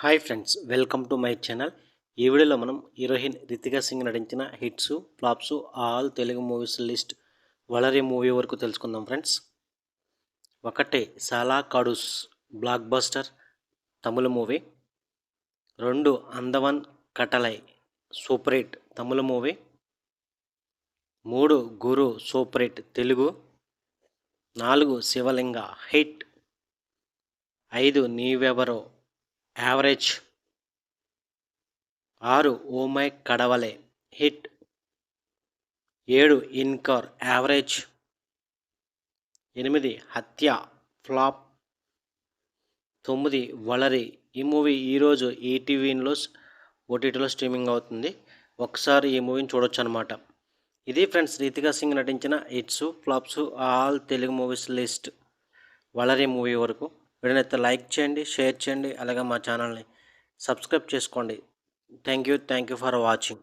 Hi friends, welcome to my channel. ఈ వీడియోలో మనం హీరోయిన్ రితికా సింగ్ నటించిన hits flops all Telugu movies list Valari movie వరకు తెలుసుకుందాం ఫ్రెండ్స్. ఒకటి Saala Khadoos blockbuster Tamil movie. 2 Aandavan Kattalai super hit Tamil movie. 3 Guru super hit Telugu. 4 Shivalinga hit. 5 Neevevaro average. 6 oh my Kadavule hit. 7 Incar average. 8 Hatya flop. 9 వలరి. ఈ movie ఈరోజు ఈటీవీలో ఓటీటీలో స్ట్రీమింగ్ అవుతుంది. ఒకసారి ఈ మూవీని చూడొచ్చు అనమాట. ఇది ఫ్రెండ్స్ రితికా సింగ్ నటించిన hits flops all Telugu movies list Valari movie వరకు. వీడియోనైతే లైక్ చేయండి, షేర్ చేయండి, అలాగే మా ఛానల్ని సబ్స్క్రైబ్ చేసుకోండి. Thank you for watching.